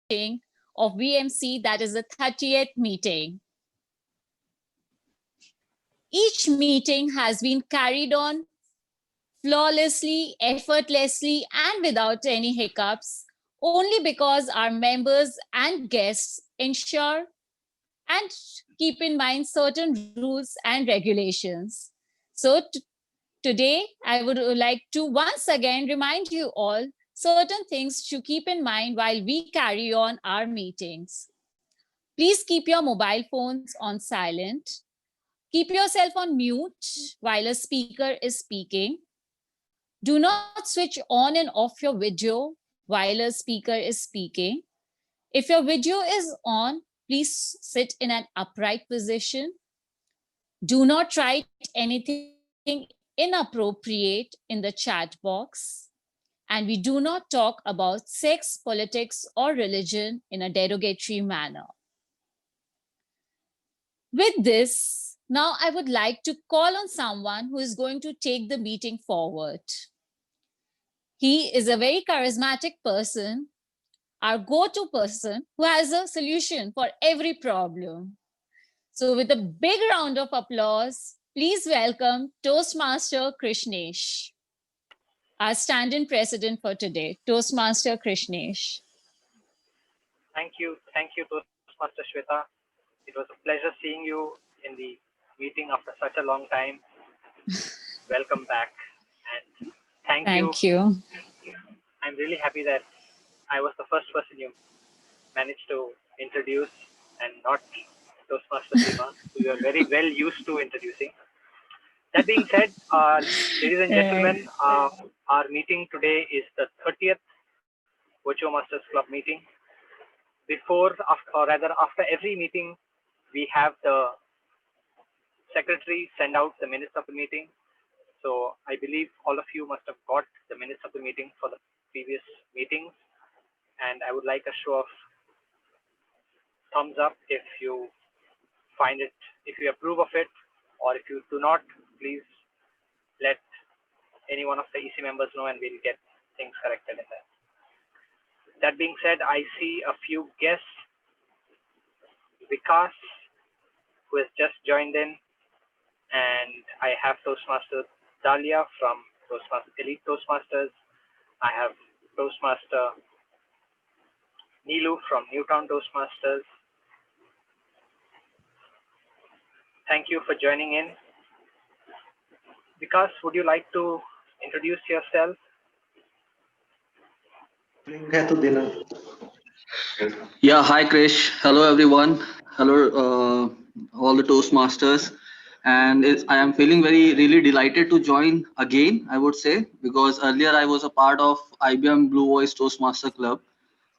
meeting of VMC, that is the 30th meeting. Each meeting has been carried on flawlessly, effortlessly, and without any hiccups, only because our members and guests ensure and keep in mind certain rules and regulations. So today, I would like to once again remind you all certain things to keep in mind while we carry on our meetings. Please keep your mobile phones on silent. Keep yourself on mute while a speaker is speaking. Do not switch on and off your video while a speaker is speaking. If your video is on, please sit in an upright position. Do not write anything inappropriate in the chat box. And we do not talk about sex, politics, or religion in a derogatory manner. With this, now I would like to call on someone who is going to take the meeting forward. He is a very charismatic person, our go-to person who has a solution for every problem. So with a big round of applause, please welcome Toastmaster Krishnesh, our stand-in president for today, Toastmaster Krishnesh. Thank you, Toastmaster Shweta. It was a pleasure seeing you in the meeting after such a long time. Welcome back, and thank you. I'm really happy that I was the first person you managed to introduce and not Toastmaster Seema, who you are very well used to introducing. That being said, ladies and gentlemen, our meeting today is the 30th VirtuoMasters Club meeting. After every meeting, we have the secretary send out the minutes of the meeting. So I believe all of you must have got the minutes of the meeting for the previous meetings. And I would like a show of thumbs up if you find it, if you approve of it, or if you do not, please let any one of the EC members know and we'll get things corrected in that. That being said, I see a few guests. Vikas, who has just joined in, and I have Toastmaster Dalia from Elite Toastmasters. I have Toastmaster Neelu from Newtown Toastmasters. Thank you for joining in. Vikas, would you like to introduce yourself? Yeah, hi Krish. Hello everyone. Hello all the Toastmasters. And I am feeling really delighted to join again, I would say, because earlier I was a part of IBM Blue Voice Toastmaster Club.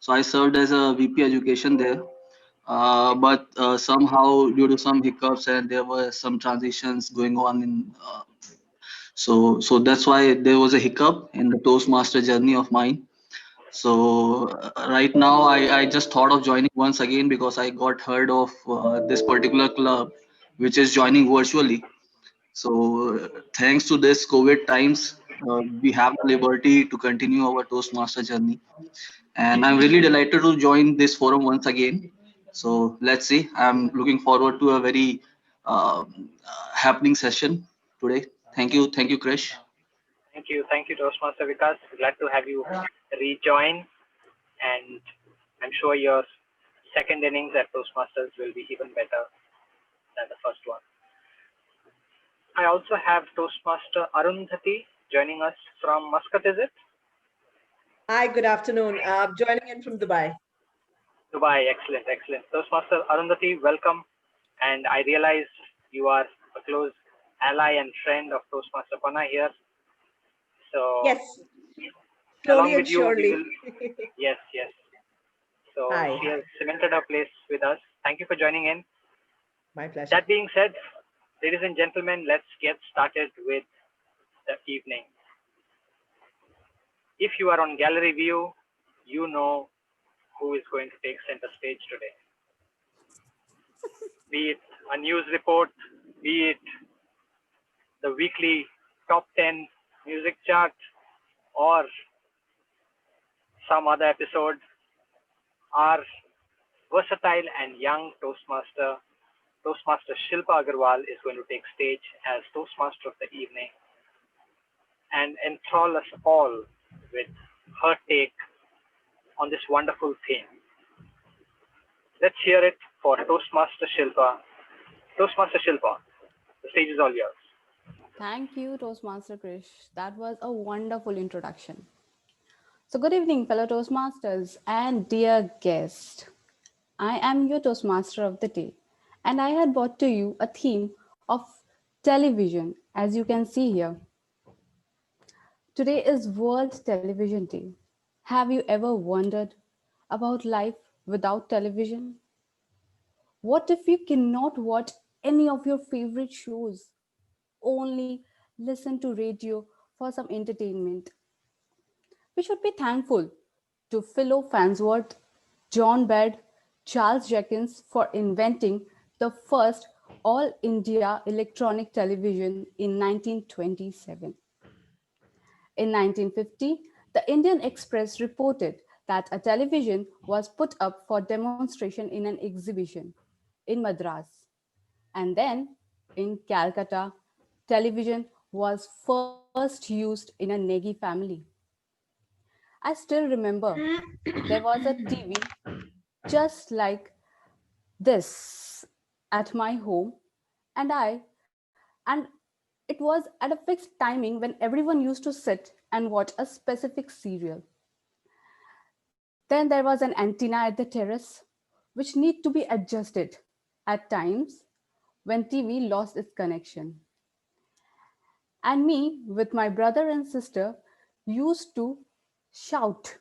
So I served as a VP education there. But somehow due to some hiccups and there were some transitions going on in so that's why there was a hiccup in the Toastmaster journey of mine. So right now I just thought of joining once again because I got heard of this particular club which is joining virtually. So thanks to this COVID times, we have the liberty to continue our Toastmaster journey. And I'm really delighted to join this forum once again. So let's see, I'm looking forward to a very happening session today. Thank you, Krish. Thank you, Toastmaster Vikas. Glad to have you rejoin, and I'm sure your second innings at Toastmasters will be even better than the first one. I also have Toastmaster Arundhati joining us from Muscat, is it? Hi, good afternoon. Joining in from Dubai. Dubai, excellent. Toastmaster Arundhati, welcome. And I realize you are a close ally and friend of Toastmaster Panna here. So yes, along with surely. you, yes. So Hi. she has cemented her place with us. Thank you for joining in. My pleasure. That being said, ladies and gentlemen, let's get started with the evening. If you are on gallery view, you know who is going to take center stage today. Be it a news report, be it the weekly top 10 music chart, or some other episode, our versatile and young Toastmaster Shilpa Agarwal is going to take stage as Toastmaster of the evening and enthrall us all with her take on this wonderful theme. Let's hear it for Toastmaster Shilpa. Toastmaster Shilpa, the stage is all yours. Thank you, Toastmaster Krish. That was a wonderful introduction. So, good evening, fellow Toastmasters and dear guest. I am your Toastmaster of the day, and I had brought to you a theme of television, as you can see here. Today is World Television Day. Have you ever wondered about life without television? What if you cannot watch any of your favorite shows? Only listen to radio for some entertainment. We should be thankful to Philo Farnsworth, John Baird, Charles Jenkins for inventing the first all India electronic television in 1927. In 1950, the Indian Express reported that a television was put up for demonstration in an exhibition in Madras. And then in Calcutta, television was first used in a Negi family. I still remember there was a TV just like this at my home, and it was at a fixed timing when everyone used to sit and watch a specific serial. Then there was an antenna at the terrace, which need to be adjusted at times when TV lost its connection. And me, with my brother and sister, used to shout,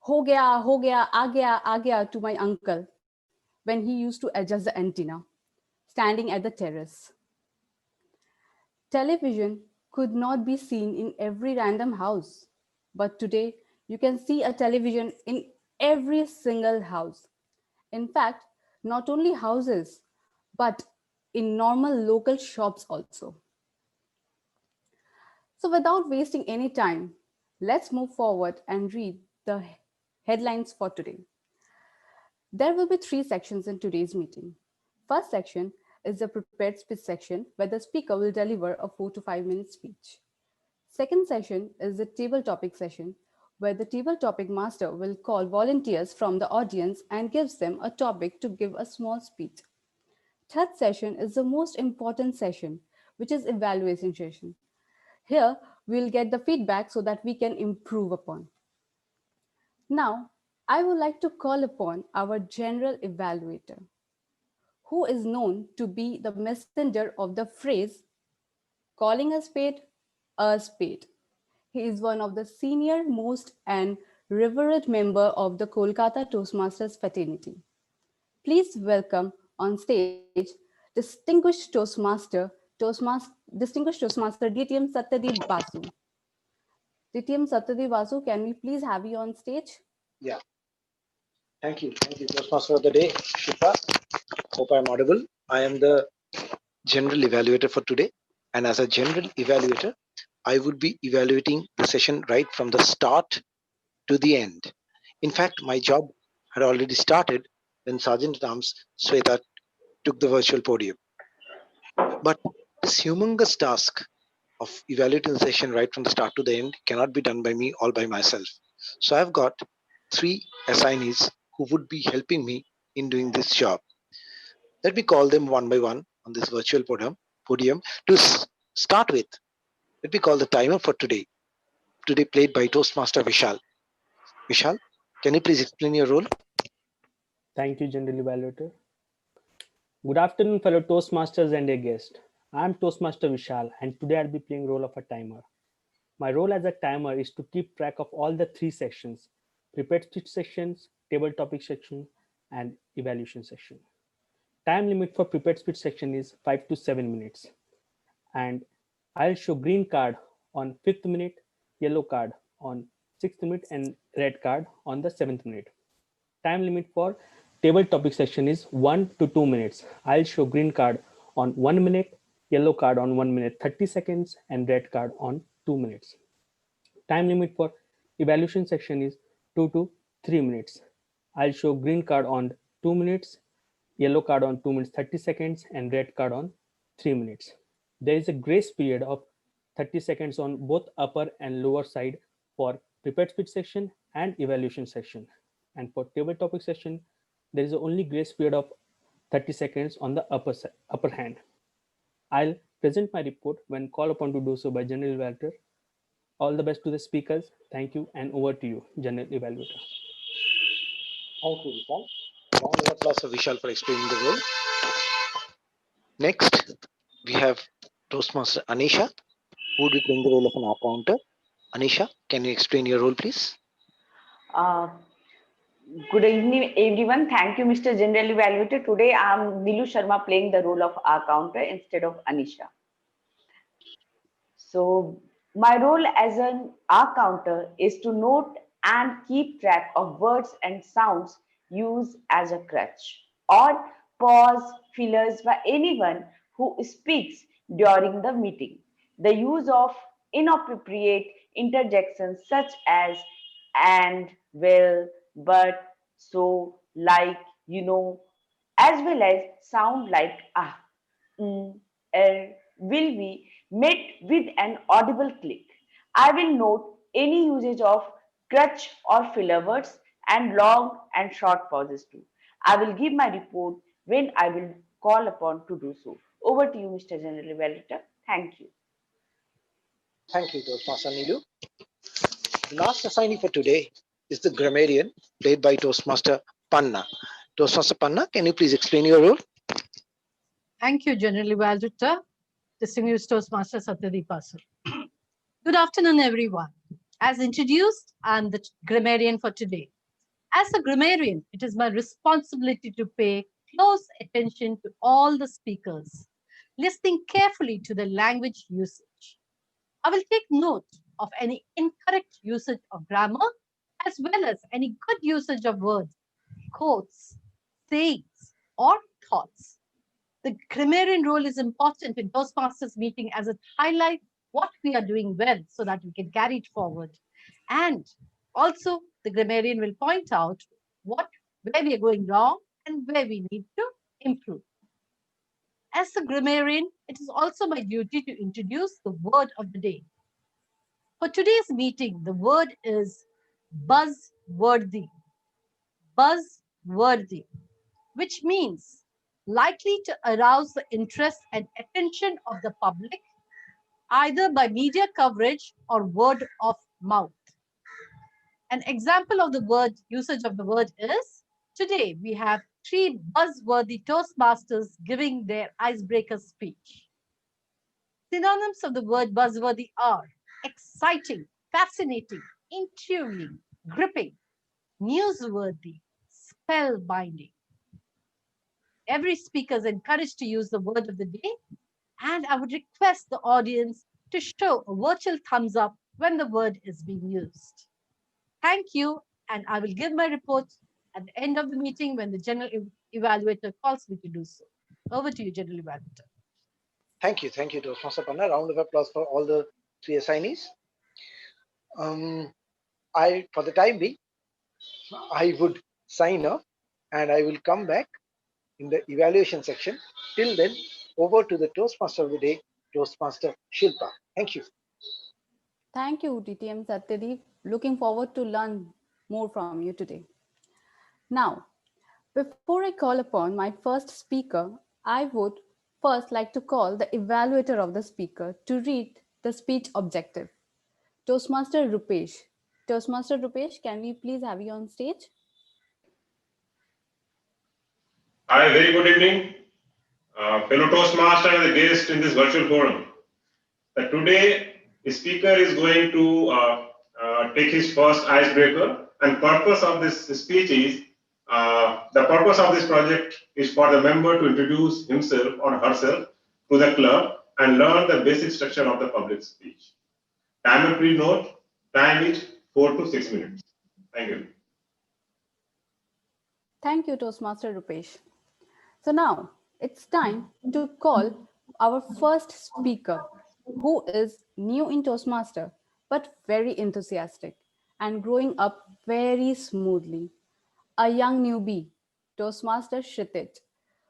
ho gaya, aa gaya to my uncle when he used to adjust the antenna, standing at the terrace. Television could not be seen in every random house, but today you can see a television in every single house. In fact, not only houses, but in normal local shops also. So without wasting any time, let's move forward and read the headlines for today. There will be three sections in today's meeting. First section is the prepared speech section where the speaker will deliver a 4 to 5 minute speech. Second session is the table topic session where the table topic master will call volunteers from the audience and gives them a topic to give a small speech. Third session is the most important session, which is evaluation session. Here, we'll get the feedback so that we can improve upon. Now, I would like to call upon our general evaluator, who is known to be the messenger of the phrase, calling a spade. He is one of the senior most and revered member of the Kolkata Toastmasters fraternity. Please welcome on stage distinguished Toastmaster DTM Satyadeep Basu. DTM Satyadeep Basu, can we please have you on stage? Yeah, thank you. Thank you, Toastmaster of the day, Shifa. Hope I'm audible. I am the general evaluator for today. And as a general evaluator, I would be evaluating the session right from the start to the end. In fact, my job had already started when Sergeant at Arms Sweta took the virtual podium. But this humongous task of evaluating the session right from the start to the end cannot be done by me all by myself. So I've got three assignees who would be helping me in doing this job. Let me call them one by one on this virtual podium. To start with, let me call the timer for today. Today played by Toastmaster Vishal. Vishal, can you please explain your role? Thank you, General Evaluator. Good afternoon, fellow Toastmasters and a guest. I am Toastmaster Vishal, and today I'll be playing role of a timer. My role as a timer is to keep track of all the three sections: prepared speech sections, table topic section, and evaluation section. Time limit for prepared speech section is 5 to 7 minutes, and I'll show green card on 5th minute, yellow card on 6th minute, and red card on the 7th minute. Time limit for table topic section is 1 to 2 minutes. I'll show green card on 1 minute, yellow card on 1 minute 30 seconds, and red card on 2 minutes. Time limit for evaluation section is 2 to 3 minutes. I'll show green card on 2 minutes, yellow card on 2 minutes 30 seconds, and red card on 3 minutes. There is a grace period of 30 seconds on both upper and lower side for prepared speech section and evaluation section. And for table topic section, there is only grace period of 30 seconds on the upper hand. I'll present my report when called upon to do so by General Evaluator. All the best to the speakers. Thank you, and over to you, General Evaluator. Thank you, Vishal. Round of applause for Vishal for explaining the role. Next, we have Toastmaster Anisha, who will be playing the role of an R counter. Anisha, can you explain your role, please? Uh, Good evening, everyone. Thank you, Mr. General Evaluator. Today, I am Nilu Sharma playing the role of our counter instead of Anisha. So, my role as an R counter is to note and keep track of words and sounds used as a crutch or pause fillers by anyone who speaks during the meeting. The use of inappropriate interjections such as and, well, but, so, like, as well as sound like ah, will be met with an audible click. I will note any usage of crutch or filler words and long and short pauses too. I will give my report when I will call upon to do so. Over to you, Mr. General Evaluator. Thank you. Thank you, Toastmaster Nilu. The last assignee for today is the grammarian, played by Toastmaster Panna. Toastmaster Panna, can you please explain your role? Thank you, General Evaluator, distinguished Toastmaster Satyadeep Basu. Good afternoon, everyone. As introduced, I'm the grammarian for today. As a grammarian, it is my responsibility to pay close attention to all the speakers, listening carefully to the language usage. I will take note of any incorrect usage of grammar as well as any good usage of words, quotes, sayings, or thoughts. The grammarian role is important in Toastmasters meeting as it highlights what we are doing well so that we can carry it forward. And also, the grammarian will point out where we are going wrong and where we need to improve. As a grammarian, it is also my duty to introduce the word of the day. For today's meeting, the word is buzzworthy. Buzzworthy, which means likely to arouse the interest and attention of the public, either by media coverage or word of mouth. An example of the word usage of the word is, today we have 3 buzzworthy Toastmasters giving their icebreaker speech. Synonyms of the word buzzworthy are exciting, fascinating, intriguing, gripping, newsworthy, spellbinding. Every speaker is encouraged to use the word of the day, and I would request the audience to show a virtual thumbs up when the word is being used. Thank you, and I will give my report at the end of the meeting when the General Evaluator calls me to do so. Over to you, General Evaluator. Thank you, Toastmaster Panna. Round of applause for all the 3 assignees. For the time being, I would sign off and I will come back in the evaluation section. Till then, over to the Toastmaster of the day, Toastmaster Shilpa. Thank you. Thank you, TTM Satyadeep. Looking forward to learn more from you today. Now, before I call upon my first speaker, I would first like to call the evaluator of the speaker to read the speech objective. Toastmaster Rupesh. Toastmaster Rupesh, can we please have you on stage? Hi, very good evening, fellow Toastmaster and the guest in this virtual forum. Today, the speaker is going to take his first icebreaker, and purpose of this speech is, the purpose of this project is for the member to introduce himself or herself to the club and learn the basic structure of the public speech. Timer pre-note, time is 4 to 6 minutes. Thank you. Thank you, Toastmaster Rupesh. So now it's time to call our first speaker, who is new in Toastmaster, but very enthusiastic and growing up very smoothly. A young newbie, Toastmaster Kshitij,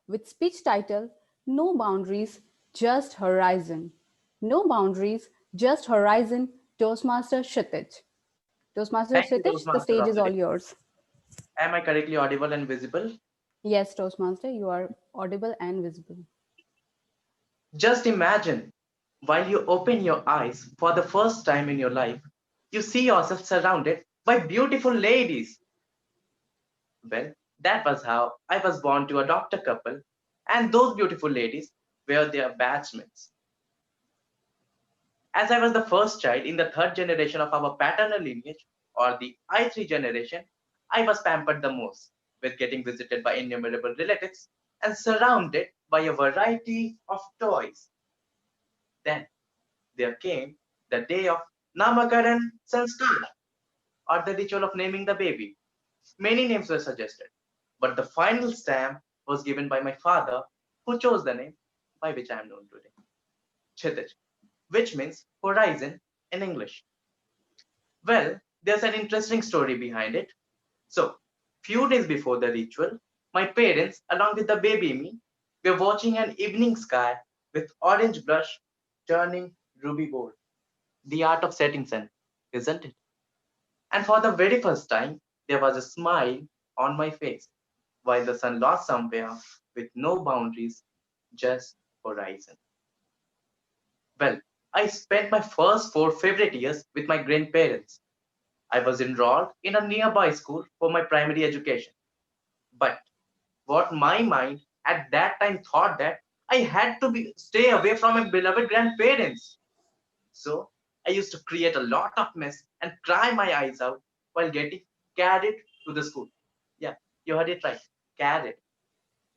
with speech title No Boundaries, Just Horizon. No Boundaries, Just Horizon, Toastmaster Kshitij. Toastmaster Thank you, Kshitij, the Toastmaster stage of is the all day. yours. Am I correctly audible and visible? Yes, Toastmaster, you are audible and visible. Just imagine, while you open your eyes for the first time in your life, you see yourself surrounded by beautiful ladies. Well, that was how I was born to a doctor couple, and those beautiful ladies were their batchmates. As I was the first child in the third generation of our paternal lineage, or the I3 generation, I was pampered the most, with getting visited by innumerable relatives and surrounded by a variety of toys. Then there came the day of Namakaran Sanskar, or the ritual of naming the baby. Many names were suggested, but the final stamp was given by my father, who chose the name by which I am known today, Kshitij, which means horizon in English. Well, there's an interesting story behind it. So, few days before the ritual, my parents, along with the baby me, were watching an evening sky with orange blush turning ruby gold. The art of setting sun, isn't it? And for the very first time, there was a smile on my face, while the sun lost somewhere with no boundaries, just horizon. Well, I spent my first 4 favorite years with my grandparents. I was enrolled in a nearby school for my primary education. But what my mind at that time thought that I had to stay away from my beloved grandparents. So I used to create a lot of mess and cry my eyes out while getting carried to the school. Yeah, you heard it right. Carried.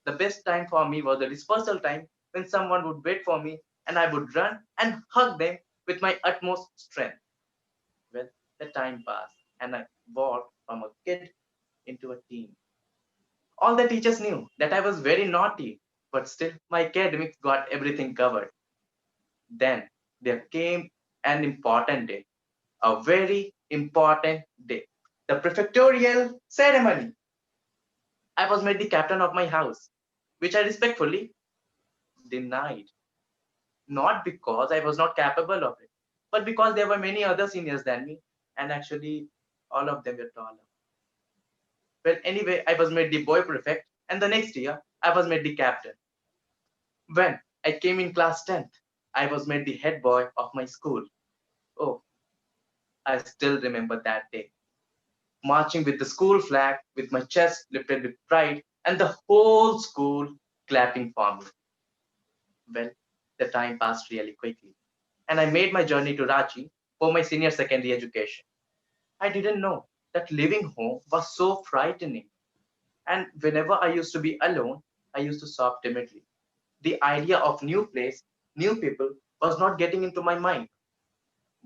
The best time for me was the dispersal time when someone would wait for me and I would run and hug them with my utmost strength. Well, the time passed and I evolved from a kid into a teen. All the teachers knew that I was very naughty, but still my academics got everything covered. Then there came an important day, a very important day, the prefectorial ceremony. I was made the captain of my house, which I respectfully denied. Not because I was not capable of it, but because there were many other seniors than me, and actually all of them were taller. Well, anyway, I was made the boy prefect, and the next year I was made the captain. When I came in class 10th, I was made the head boy of my school. Oh, I still remember that day, marching with the school flag, with my chest lifted with pride, and the whole school clapping for me. Well, the time passed really quickly, and I made my journey to Ranchi for my senior secondary education. I didn't know that leaving home was so frightening, and whenever I used to be alone, I used to sob timidly. The idea of new place, new people was not getting into my mind.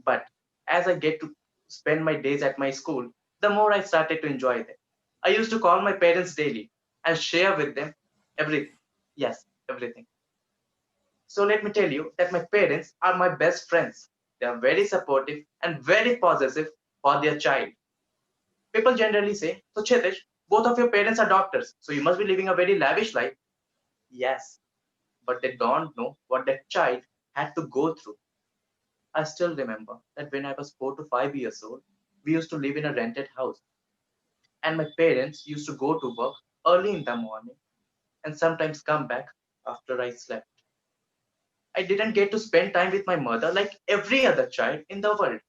But as I get to spend my days at my school, the more I started to enjoy them. I used to call my parents daily and share with them everything. Yes, everything. So let me tell you that my parents are my best friends. They are very supportive and very possessive for their child. People generally say, so Chetish, both of your parents are doctors, so you must be living a very lavish life. Yes, but they don't know what that child had to go through. I still remember that when I was 4 to 5 years old, we used to live in a rented house, and my parents used to go to work early in the morning and sometimes come back after I slept. I didn't get to spend time with my mother like every other child in the world,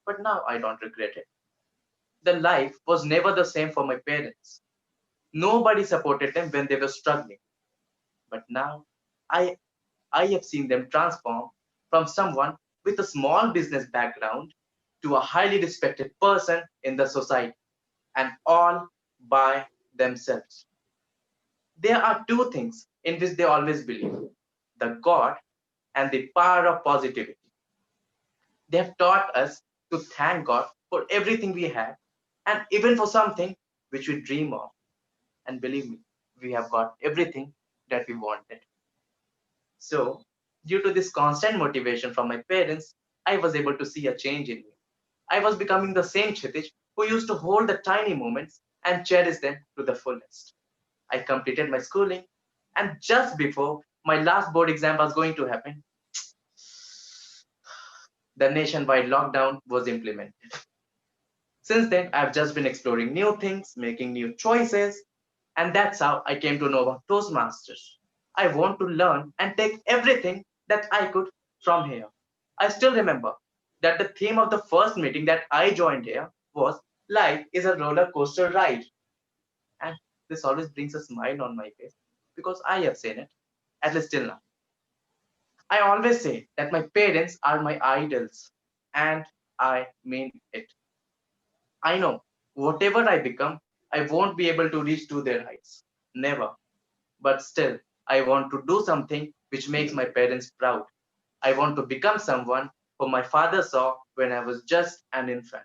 but now I don't regret it. The life was never the same for my parents. Nobody supported them when they were struggling, but now I I have seen them transform from someone with a small business background to a highly respected person in the society, and all by themselves. There are two things in which they always believe: the God and the power of positivity. They have taught us to thank God for everything we have and even for something which we dream of. And believe me, we have got everything that we wanted. So, due to this constant motivation from my parents, I was able to see a change in me. I was becoming the same Kshitij who used to hold the tiny moments and cherish them to the fullest. I completed my schooling, and just before my last board exam was going to happen, the nationwide lockdown was implemented. Since then, I've just been exploring new things, making new choices, and that's how I came to know about Toastmasters. I want to learn and take everything that I could from here. I still remember that the theme of the first meeting that I joined here was Life is a roller coaster ride. And this always brings a smile on my face because I have seen it, at least till now. I always say that my parents are my idols, and I mean it. I know whatever I become, I won't be able to reach to their heights. Never. But still, I want to do something which makes my parents proud. I want to become someone who my father saw when I was just an infant.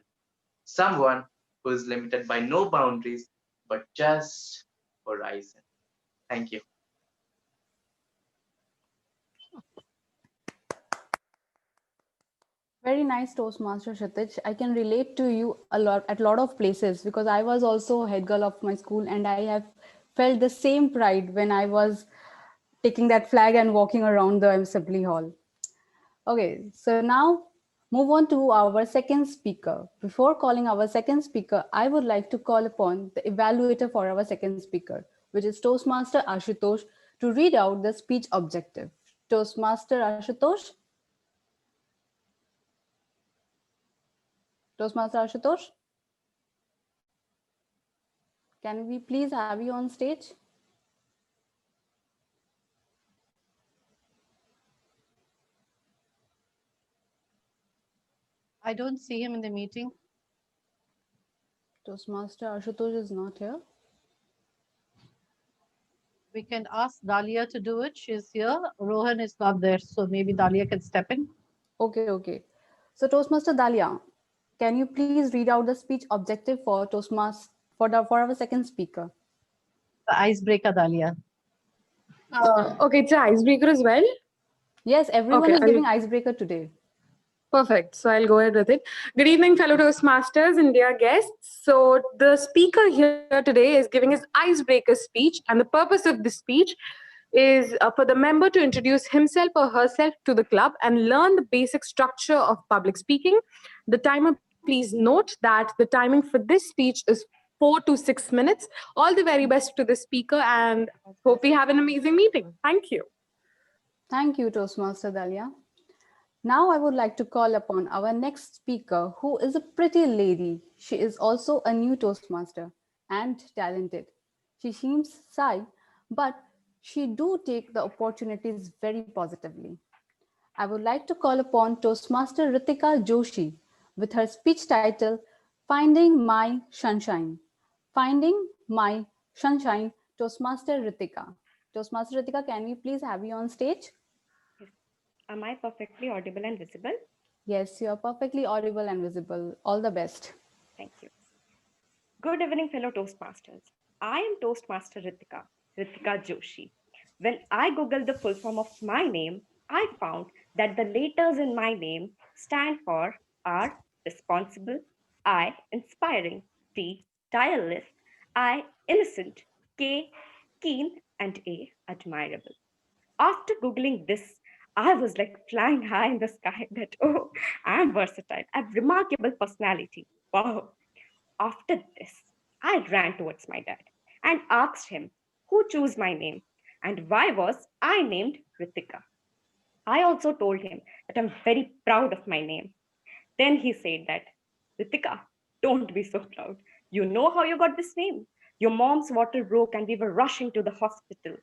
Someone who is limited by no boundaries, but just horizon. Thank you. Very nice Toastmaster Kshitij. I can relate to you a lot at a lot of places because I was also head girl of my school and I have felt the same pride when I was taking that flag and walking around the assembly hall. Okay, so now move on to our second speaker. Before calling our second speaker, I would like to call upon the evaluator for our second speaker, which is Toastmaster Ashutosh, to read out the speech objective. Toastmaster Ashutosh? Toastmaster Ashutosh? Can we please have you on stage? I don't see him in the meeting. Toastmaster Ashutosh is not here. We can ask Dalia to do it. She's here. Rohan is not there, so maybe Dalia can step in. Okay. So Toastmaster Dalia, can you please read out the speech objective for Toastmasters for our second speaker? The icebreaker, Dalia. Okay, it's an icebreaker as well. Yes, everyone Okay, is giving icebreaker today. Perfect. So I'll go ahead with it. Good evening, fellow Toastmasters and dear guests. So the speaker here today is giving his icebreaker speech, and the purpose of this speech is for the member to introduce himself or herself to the club and learn the basic structure of public speaking. The timer, please note that the timing for this speech is 4 to 6 minutes. All the very best to the speaker, and hope we have an amazing meeting. Thank you. Thank you, Toastmaster Dalia. Now I would like to call upon our next speaker, who is a pretty lady. She is also a new Toastmaster and talented. She seems shy, but she do take the opportunities very positively. I would like to call upon Toastmaster Ritika Joshi with her speech title, Finding My Sunshine. Finding My Sunshine, Toastmaster Ritika. Toastmaster Ritika, can we please have you on stage? Yes. Am I perfectly audible and visible? Yes, you are perfectly audible and visible. All the best. Thank you. Good evening, fellow Toastmasters. I am Toastmaster Ritika Joshi. When I googled the full form of my name, I found that the letters in my name stand for R, responsible, I, inspiring, T, tireless, I, innocent, K, keen, and A, admirable. After Googling this, I was like flying high in the sky that, oh, I'm versatile. I have remarkable personality. Wow. After this, I ran towards my dad and asked him who chose my name and why was I named Ritika. I also told him that I'm very proud of my name. Then he said that, Ritika, don't be so proud. You know how you got this name. Your mom's water broke and we were rushing to the hospital.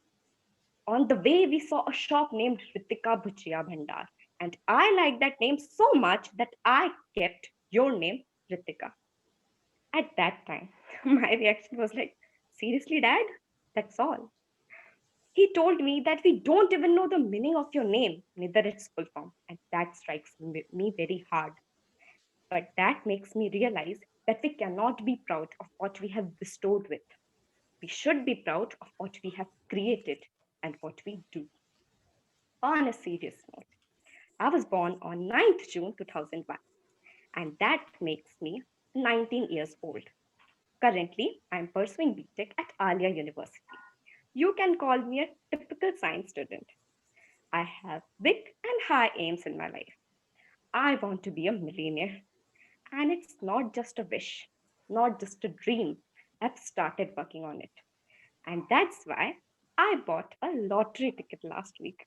On the way, we saw a shop named Ritika Bhujia Bhandar. And I liked that name so much that I kept your name Ritika. At that time, my reaction was like, seriously, Dad? That's all. He told me that we don't even know the meaning of your name, neither its full form. And that strikes me very hard. But that makes me realize that we cannot be proud of what we have bestowed with. We should be proud of what we have created and what we do. On a serious note, I was born on 9th June 2001, and that makes me 19 years old. Currently, I'm pursuing BTech at Alia University. You can call me a typical science student. I have big and high aims in my life. I want to be a millionaire. And it's not just a wish, not just a dream. I've started working on it. And that's why I bought a lottery ticket last week,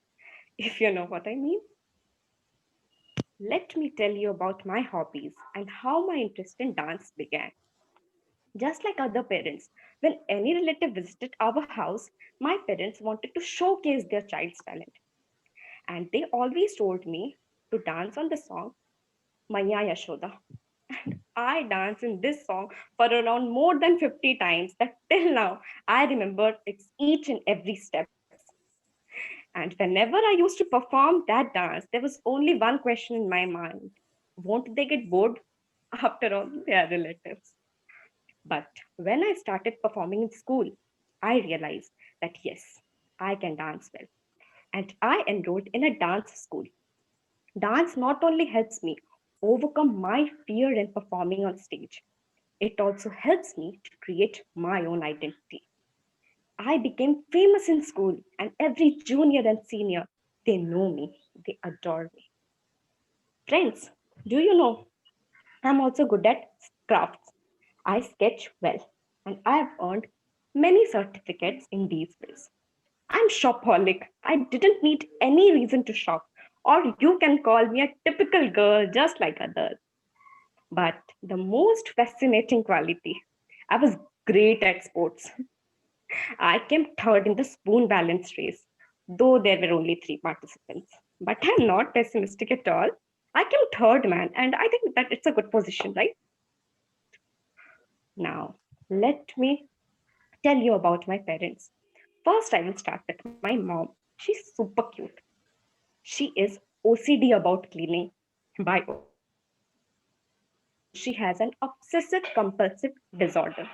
if you know what I mean. Let me tell you about my hobbies and how my interest in dance began. Just like other parents, when any relative visited our house, my parents wanted to showcase their child's talent. And they always told me to dance on the song Maya Yashoda. And I danced in this song for around more than 50 times that till now I remember its each and every steps. And whenever I used to perform that dance, there was only one question in my mind. Won't they get bored? After all, they are relatives. But when I started performing in school, I realized that yes, I can dance well. And I enrolled in a dance school. Dance not only helps me overcome my fear in performing on stage, it also helps me to create my own identity. I became famous in school, and every junior and senior, they know me, they adore me. Friends, do you know I'm also good at crafts? I sketch well, and I have earned many certificates in these fields. I'm shopaholic. I didn't need any reason to shop, or you can call me a typical girl just like others. But the most fascinating quality, I was great at sports. I came third in the spoon balance race, though there were only three participants. But I'm not pessimistic at all. I came third, man, and I think that it's a good position, right? Now, let me tell you about my parents. First, I will start with my mom. She's super cute. She is OCD about cleaning. By OCD, I mean she has an obsessive compulsive disorder.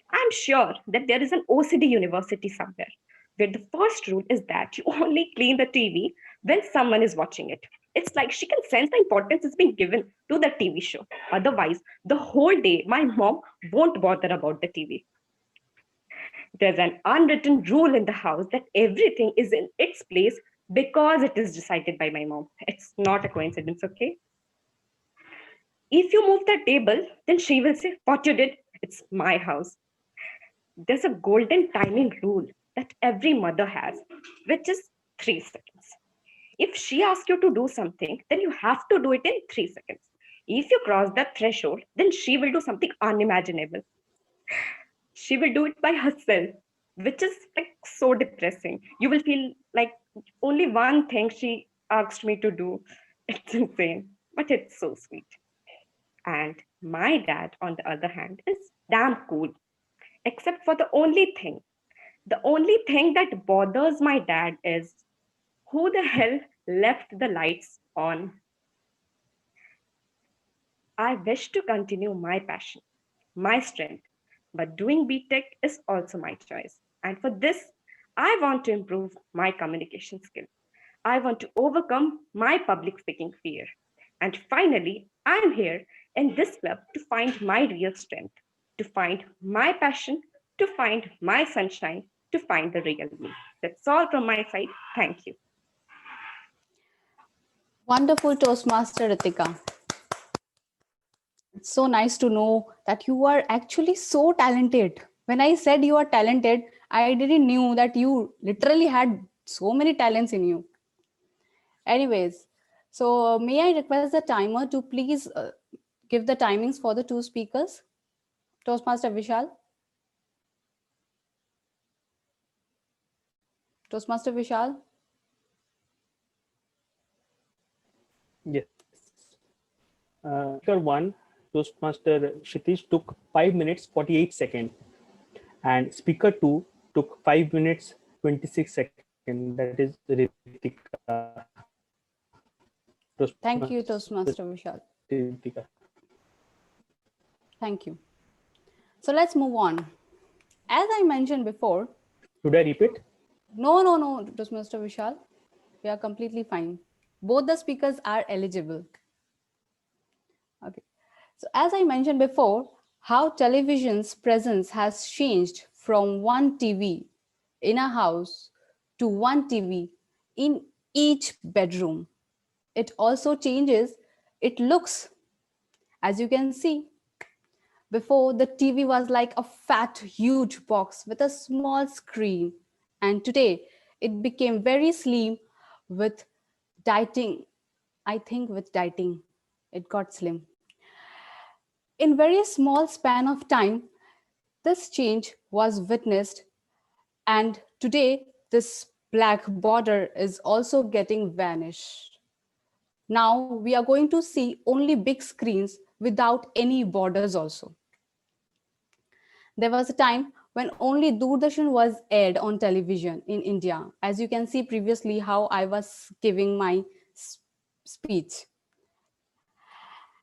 I'm sure that there is an OCD university somewhere where the first rule is that you only clean the TV when someone is watching it. It's like she can sense the importance is being given to the TV show. Otherwise, the whole day, my mom won't bother about the TV. There's an unwritten rule in the house that everything is in its place because it is decided by my mom. It's not a coincidence, okay? If you move the table, then she will say, "What you did? It's my house." There's a golden timing rule that every mother has, which is 3 seconds. If she asks you to do something, then you have to do it in 3 seconds. If you cross that threshold, then she will do something unimaginable. She will do it by herself, which is like so depressing. You will feel like only one thing she asked me to do. It's insane, but it's so sweet. And my dad, on the other hand, is damn cool, except for the only thing that bothers my dad is who the hell left the lights on? I wish to continue my passion, my strength, but doing BTech is also my choice. And for this, I want to improve my communication skill. I want to overcome my public speaking fear. And finally, I'm here in this club to find my real strength, to find my passion, to find my sunshine, to find the real me. That's all from my side. Thank you. Wonderful Toastmaster Ritika. It's so nice to know that you are actually so talented. When I said you are talented, I didn't knew that you literally had so many talents in you. Anyways, so may I request the timer to please give the timings for the two speakers? Toastmaster Vishal. Toastmaster Vishal. Yes. Speaker 1, Toastmaster Kshitish, took 5 minutes 48 seconds, and Speaker 2 took 5 minutes 26 seconds. That is Ritika. Thank you, Toastmaster Vishal. Ritika. Thank you. So let's move on. As I mentioned before. Should I repeat? No, Toastmaster Vishal. We are completely fine. Both the speakers are eligible. Okay. So as I mentioned before, how television's presence has changed from one TV in a house to one TV in each bedroom. It also changes its looks. As you can see, before the TV was like a fat, huge box with a small screen, and today it became very slim with dieting. I think with dieting, it got slim. In very small span of time, this change was witnessed, and today this black border is also getting vanished. Now we are going to see only big screens without any borders also. There was a time when only Doordarshan was aired on television in India. As you can see previously how I was giving my speech.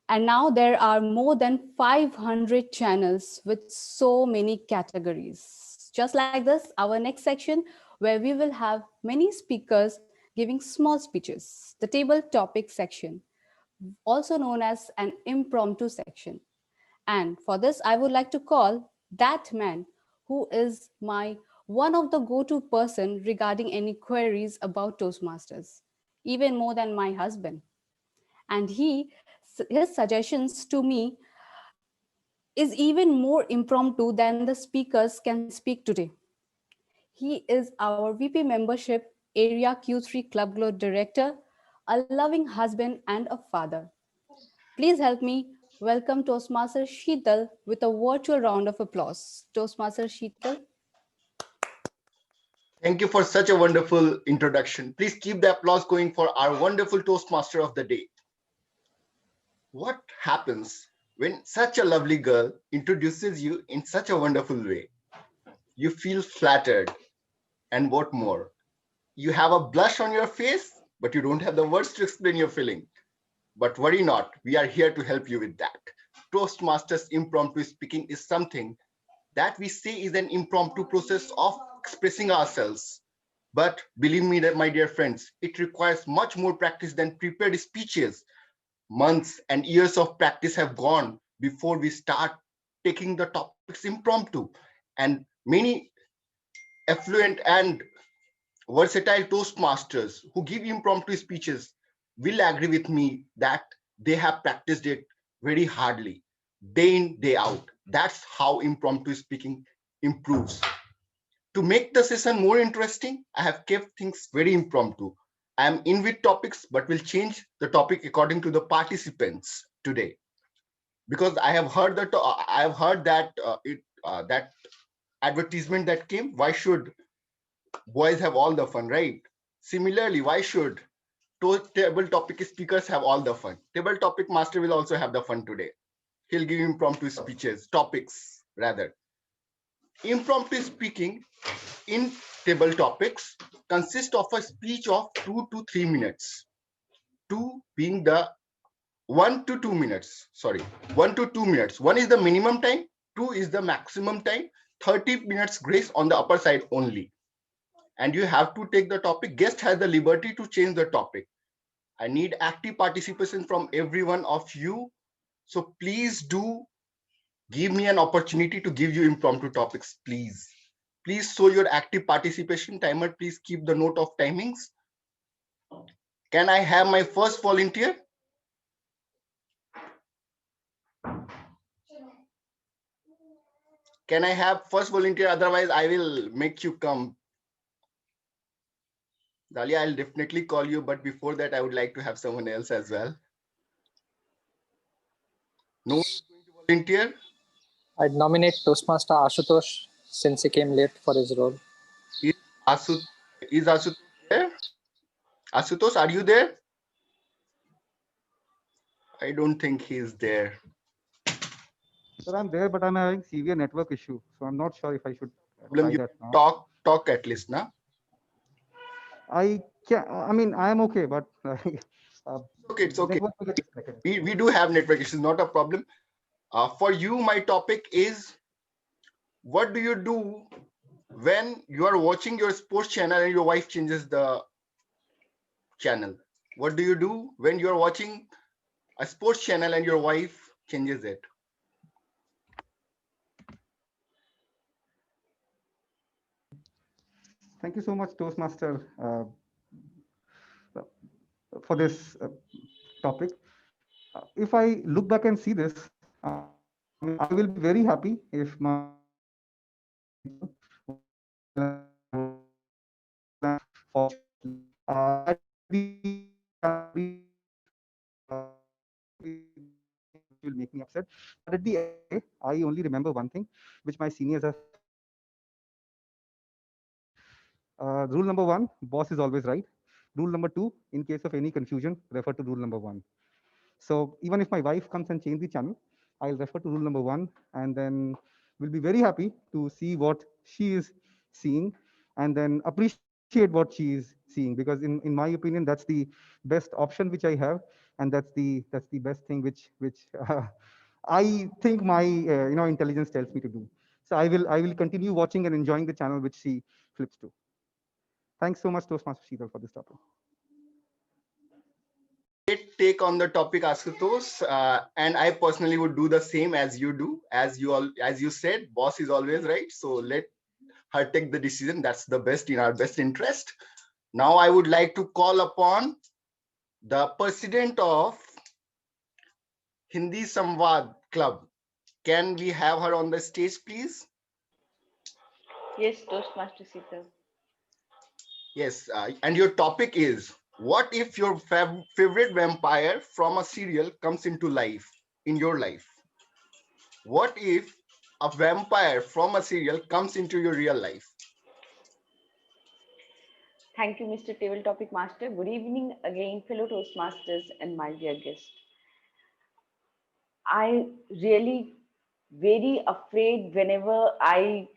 And now there are more than 500 channels with so many categories. Just like this, our next section where we will have many speakers giving small speeches, the table topic section, also known as an impromptu section. And for this, I would like to call that man who is my one of the go-to person regarding any queries about Toastmasters, even more than my husband. And his suggestions to me is even more impromptu than the speakers can speak today. He is our VP membership area Q3 Club Glow director, a loving husband and a father. Please help me welcome Toastmaster Sheetal with a virtual round of applause. Toastmaster Sheetal. Thank you for such a wonderful introduction. Please keep the applause going for our wonderful Toastmaster of the day. What happens when such a lovely girl introduces you in such a wonderful way? You feel flattered, and what more? You have a blush on your face, but you don't have the words to explain your feeling. But worry not, we are here to help you with that. Toastmasters impromptu speaking is something that we say is an impromptu process of expressing ourselves. But believe me, my dear friends, it requires much more practice than prepared speeches. Months and years of practice have gone before we start taking the topics impromptu. And many affluent and versatile Toastmasters who give impromptu speeches will agree with me that they have practiced it very hardly, day in, day out. That's how impromptu speaking improves. To make the session more interesting, I have kept things very impromptu. I am in with topics, but will change the topic according to the participants today. Because I have heard that that advertisement that came. Why should boys have all the fun, right? Similarly, why should table topic speakers have all the fun? Table topic master will also have the fun today. He'll give impromptu speeches, topics rather. Impromptu speaking in table topics consists of a speech of 2 to 3 minutes. 2 being the 1 to 2 minutes. Sorry, 1 to 2 minutes. 1 is the minimum time, 2 is the maximum time, 30 minutes grace on the upper side only. And you have to take the topic. Guest has the liberty to change the topic. I need active participation from every one of you. So please do give me an opportunity to give you impromptu topics, please. Please show your active participation. Timer, please keep the note of timings. Can I have my first volunteer? Can I have first volunteer? Otherwise, I will make you come. Dalia, I'll definitely call you, but before that, I would like to have someone else as well. No one is going to volunteer? I'd nominate Toastmaster Ashutosh since he came late for his role. Is Ashutosh there? Ashutosh, are you there? I don't think he is there. Sir, I'm there, but I'm having severe network issue, so I'm not sure if I should try that now. Talk at least, na? I can. I mean, I am okay, but okay, it's okay. We do have network issues, not a problem. For you, my topic is, what do you do when you are watching your sports channel and your wife changes the channel? What do you do when you are watching a sports channel and your wife changes it? Thank you so much, Toastmaster, for this topic. If I look back and see this, I mean, I will be very happy if my people fortunately, that will be which will make me upset. But at the end of the day, I only remember one thing, which my seniors have said to me many times. Rule number one: boss is always right. Rule number two: in case of any confusion, refer to rule number one. So even if my wife comes and change the channel, I'll refer to rule number one, and then we'll be very happy to see what she is seeing, and then appreciate what she is seeing. Because in my opinion, that's the best option which I have, and that's the best thing which I think my intelligence tells me to do. So I will continue watching and enjoying the channel which she flips to. Thanks so much, Toastmaster Sheetal, for this topic. Great take on the topic, Asutosh, and I personally would do the same as you do. As you said, boss is always right. So let her take the decision. That's the best in our best interest. Now I would like to call upon the president of Hindi Samvad Club. Can we have her on the stage, please? Yes, Toastmaster Sita. Yes, and your topic is, what if your favorite vampire from a serial comes into life, in your life? What if a vampire from a serial comes into your real life? Thank you, Mr. Table Topic Master. Good evening again, fellow Toastmasters and my dear guest. I really very afraid whenever I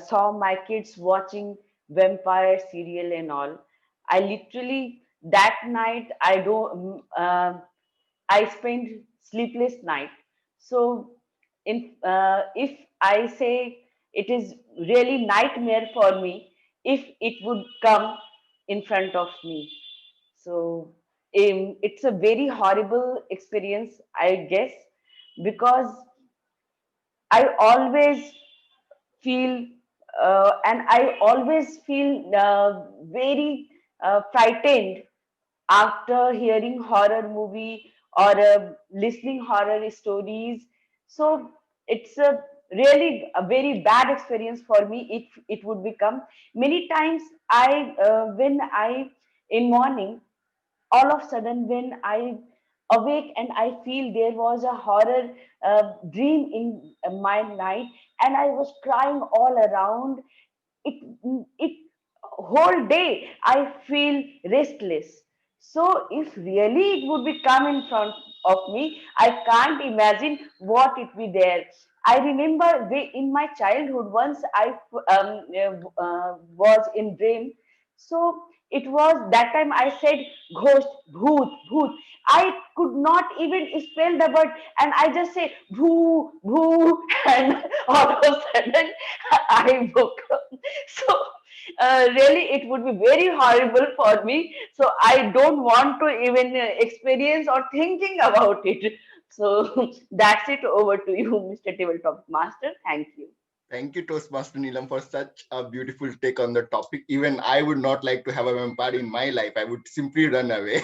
saw my kids watching vampire serial and all. I literally that night I spent sleepless night. So if I say it is really nightmare for me if it would come in front of me. So it's a very horrible experience, I guess, because I always feel and I always feel very frightened after hearing horror movie or listening horror stories. So it's a really a very bad experience for me if it would become. Many times I when I in morning, all of a sudden when I awake and I feel there was a horror dream in my night, and I was crying all around. It whole day I feel restless. So if really it would be come in front of me, I can't imagine what it be there. I remember in my childhood once I was in dream. So it was that time I said ghost, bhoot, bhoot. I could not even spell the word, and I just say bhoo, bhoo, and all of a sudden I woke up. So really it would be very horrible for me. So I don't want to even experience or thinking about it. So that's it. Over to you, Mr. Tabletop Master. Thank you. Thank you, Toastmaster Neelam, for such a beautiful take on the topic. Even I would not like to have a vampire in my life. I would simply run away,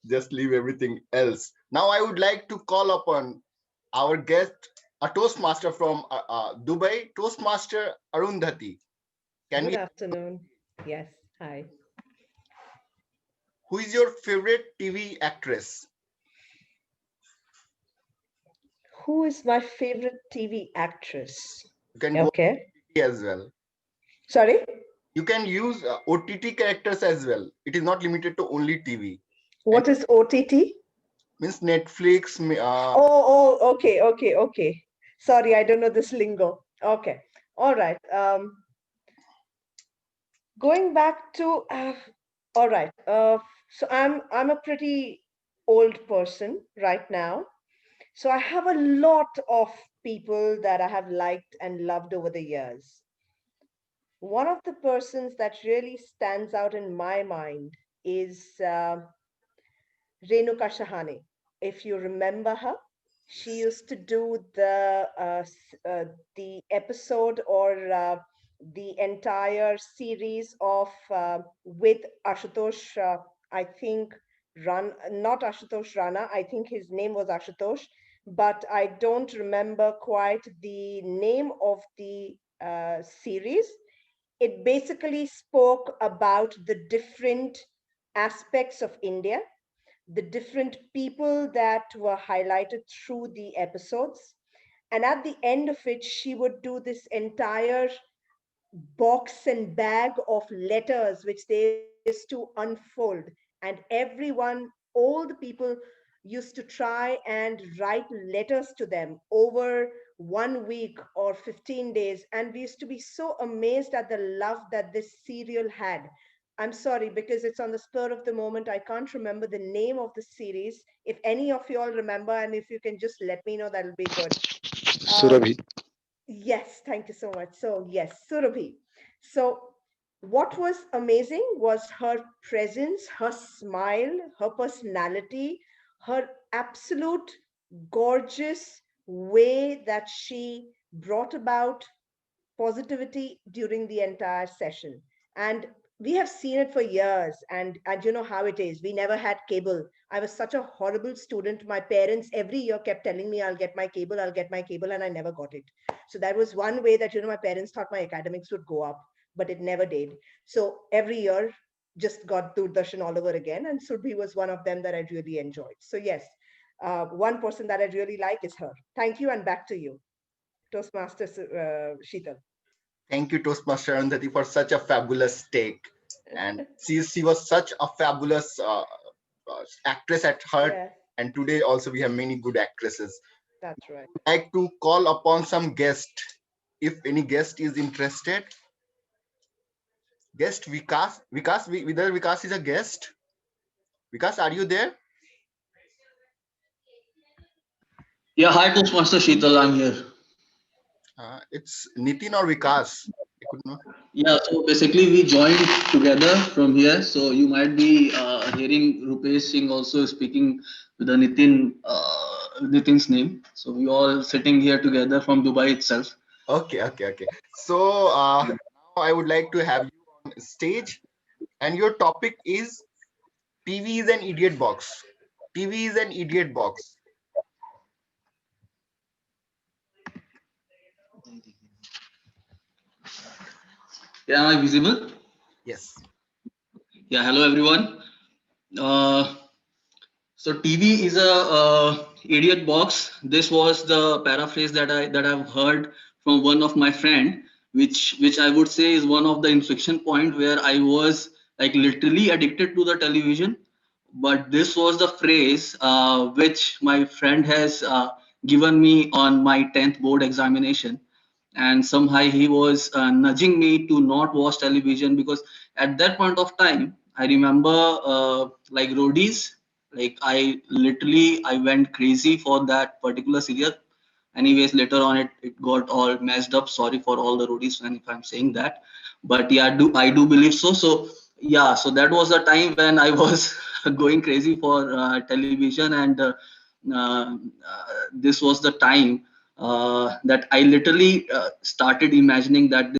just leave everything else. Now I would like to call upon our guest, a Toastmaster from Dubai, Toastmaster Arundhati. Good afternoon. Yes, hi. Who is your favorite TV actress? Who is my favorite TV actress? You can go OTT as well. Sorry? You can use OTT characters as well. It is not limited to only TV. What is OTT? Means Netflix. Okay. Sorry, I don't know this lingo. Okay. All right. Going back to all right. So I'm a pretty old person right now. So I have a lot of people that I have liked and loved over the years. One of the persons that really stands out in my mind is Renuka Shahane. If you remember her, she used to do the episode or the entire series of with Ashutosh, I think not Ashutosh Rana, I think his name was Ashutosh, but I don't remember quite the name of the series. It basically spoke about the different aspects of India, the different people that were highlighted through the episodes. And at the end of it, she would do this entire box and bag of letters which they used to unfold. And everyone, all the people used to try and write letters to them over 1 week or 15 days. And we used to be so amazed at the love that this serial had. I'm sorry, because it's on the spur of the moment. I can't remember the name of the series. If any of you all remember, and if you can just let me know, that'll be good. Surabhi. Yes, thank you so much. So, yes, Surabhi. So, what was amazing was her presence, her smile, her personality, her absolute gorgeous way that she brought about positivity during the entire session. And we have seen it for years, and you know how it is. We never had cable. I was such a horrible student. My parents every year kept telling me, I'll get my cable, I'll get my cable, and I never got it. So that was one way that, you know, my parents thought my academics would go up, but it never did. So every year just got Doordarshan all over again, and Surbhi was one of them that I really enjoyed. So yes, one person that I really like is her. Thank you, and back to you, Toastmasters Sheetal. Thank you, Toastmaster Arundhati, for such a fabulous take. And she was such a fabulous actress at heart. Yeah, And today also we have many good actresses. that's right. I'd like to call upon some guest. If any guest is interested, guest Vikas. Whether Vikas is a guest. Vikas, are you there? Yeah, hi Toastmaster Sheetal, I'm here. It's Nitin or Vikas. I could not. Yeah, so basically we joined together from here. So you might be hearing Rupesh Singh also speaking with the Nitin's name. So we all sitting here together from Dubai itself. Okay. So now I would like to have you on stage, and your topic is TV is an idiot box. TV is an idiot box. Yeah, am I visible? Yes. Yeah, hello everyone. Uh, so TV is a idiot box. This was the paraphrase that I've heard from one of my friend, which I would say is one of the inflection point where I was like literally addicted to the television. But this was the phrase which my friend has given me on my 10th board examination, and somehow he was nudging me to not watch television, because at that point of time I remember like roadies, like I went crazy for that particular serial. Anyways, later on it got all messed up. Sorry for all the roadies and if I'm saying that, but yeah, I do believe so. So yeah, so that was the time when I was going crazy for television, and this was the time that I literally started imagining that